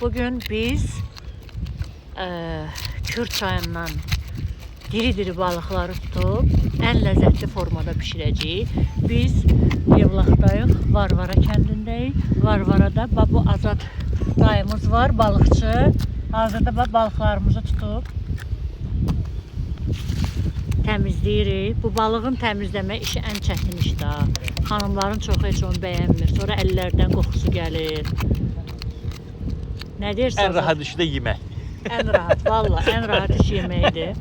Bugün biz Kürd çayından diri-diri balıqları tutub ən ləzzətli formada bişirəcəyik. Biz Yevlaxdayıq, Varvara kəndindəyik. Varvarada bu Azad dayımız var, balıqçı. Hazırda balıqlarımızı tutub təmizləyirik. Bu balığın təmizləmə işi ən çətin işdir. Xanımların çoxu heç onu bəyənmir. Sonra əllərdən qoxusu gəlir. Nə deyirsən? En rahat işi de yemek. Ən rahat, valla ən rahat iş yeməkdir.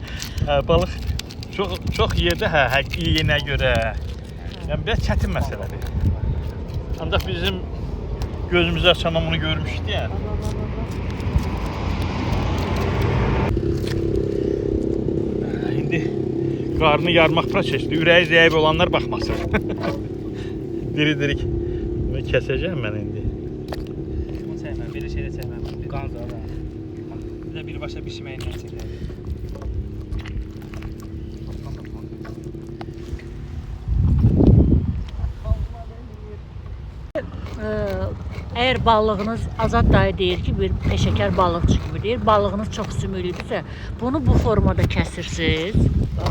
Balık çok yerde yiyene göre. Yani biraz çətin məsələdir. Ancaq bizim gözümüzü açandan bunu görmüşdü yani. İndi qarnı yarmaq prosesdir. Ürəyi zəif olanlar baxmasın. Diri-diri kəsəcəm mən indi. Bunu sevmem, böyle şeyleri sevmem. Ganza da. Bir de birbaşa pişirmeyin gerçekten. Eğer balığınız, Azad dayı deyir ki, bir peşəkar balıqçı gibi deyir, balığınız çox sümüklüdürsə, bunu bu formada kəsirsiniz.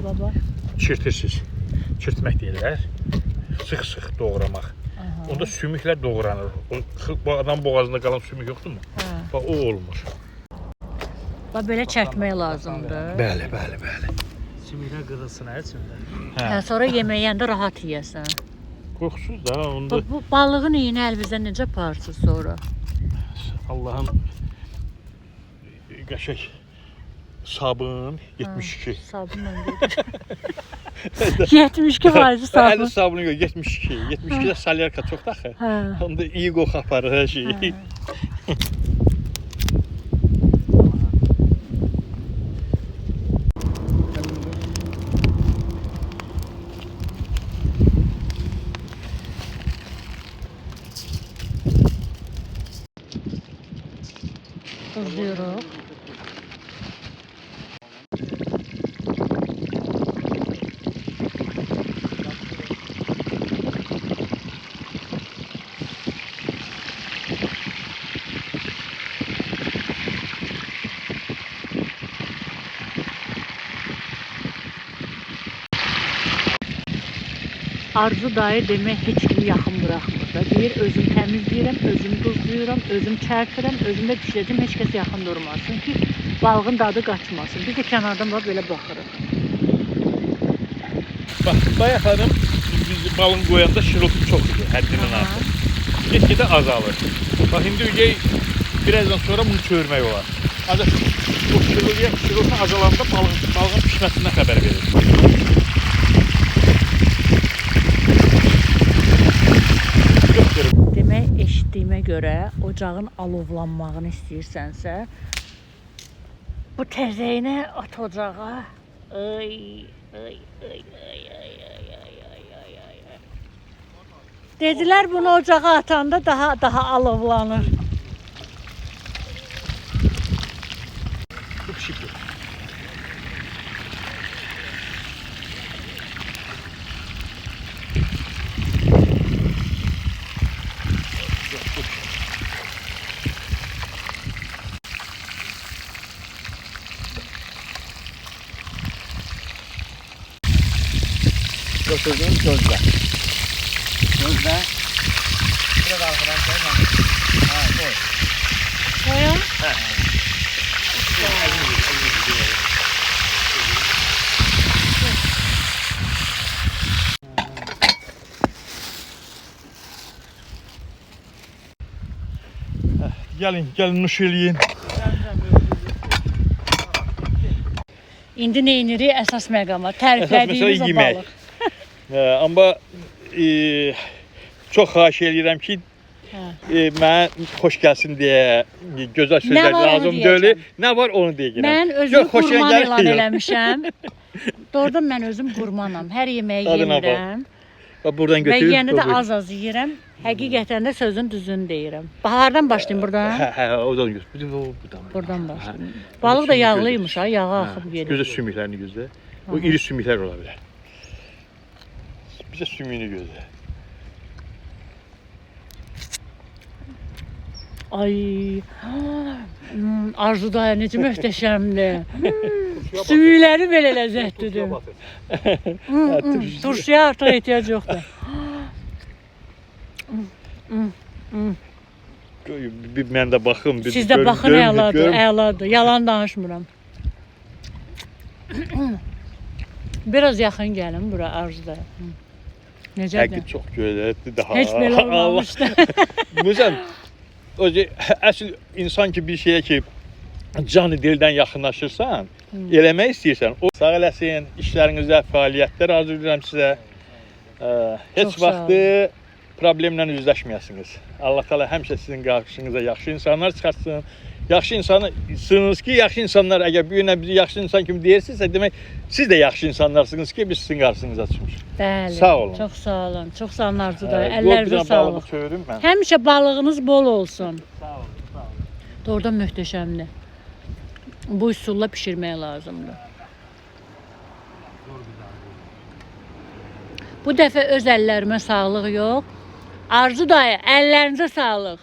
Baba. Çirtirsiniz. Çirtmək deyirlər. Sıx-sıx doğramaq. Onda sümüklər doğranır. Bu adam boğazında qalan sümük yoxdur mu? Bax o olmur. Bax belə çəkmək lazımdır. Bəli. Sümükler kırılsın her içinde. Sonra yemək yeyəndə rahat yeyəsən. Qorxusuz da onda Bu balığın iyini əlinizə necə aparırsınız sonra? Allahın qəşəng sabun 72. Sabunla gedir. 72% sabun. Əli sabunu yox 72. 72 də salyarka çoxdur axı. Onda iyi qoxu aparır hər şey. Tuzluyoruz. Arzu dayı demək heç kimi yaxın buraxmır da. Deyir, özüm təmizləyirəm, özüm duzluyuram, özüm çərpirəm, özüm də bişirəcəm, heç kəs yaxın durmasın ki, balığın dadı qaçmasın. Biz də kənardan belə baxırıq. Bax, bayaq hanım biz balın qoyanda şırıltı çox idi, həddindən artıq. Get-gedə azalır. Bax, indi ürgək birazdan sonra bunu çövürmək olar. Ancaq bu şırıltı azalanda balığın pişməsindən xəbər verir. Demək, eşitdiyimə görə ocağın alovlanmağını istəyirsənsə, bu təzəyini at ocağa. Dedilər bunu ocağa atanda daha alovlanır. Bu pişikdir. Götürdüğüm gözle. Gözde. Biraz arkadan koyma. Ha, koy. Koya. He. Gelin nuş eləyin. İndi neyinirik əsas məqama? Təriflədiyimiz o yemək. balıq. Amma çox xahiş edirəm ki, mənə xoş gəlsin deyə gözəl sözlər lazım deyil. Nə var onu deyəcəm. Mən özüm qurman elan eləmişəm. Doğrudan mən özüm qurmanam. Hər yeməyi yemirəm. Buradan Və götürüb. yeyəndə də az yeyirəm. Həqiqətən də sözün düzünü deyirəm. Bahardan başlayım buradan. Hə, oradan götür. Buradan başlayım. Balıq da yağlıymış ha, yağı axıb gedir. Gözlə sümüklərini gözlə. O iri sümüklər ola bilər. Bizə sümüyünü gözlə. Ay. Arzu daya necə möhtəşəmdir. Sümükləri belə ləzzətlidir. Turşuya artıq ehtiyac yoxdur. Bir mən də baxım. bir Siz də görüm, baxın, görüm, əladır, görüm. əladır. Yalan danışmıram. Biraz yaxın gəlin bura Arzuda. Necədir? Həqiqi çox gözəldir daha. Heç belə olmamışdı. Müzəm, əsl insan ki bir şeyə ki canı dildən yaxınlaşırsan, eləmək istəyirsən, o sağ eləsin, işlərinizdə fəaliyyətlər arzu edirəm sizə. Heç Çox sağ vaxtı problemlə üzləşməyəsiniz. Allah Teala həmişə sizin qarşınıza yaxşı insanlar çıxartsın. Yaxşı insansınız ki, yaxşı insanlar əgər bir günə bizi yaxşı insan kimi deyirsinizsə, demək siz də yaxşı insanlarsınız ki, biz sizin qarşınıza çıxmışıq. Bəli. Sağ olun. Çox sağ olun. Çox sağ olun Arzuda. Əllərinizə sağlıq. Çövürüm mən. Həmişə balığınız bol olsun. Sağ olun, sağ olun. Doğrudan möhtəşəmdir. Bu üsulla bişirmək lazımdır. Bu dəfə öz əllərimə sağlıq yox. Arzu dayı, əllərinizə sağlıq.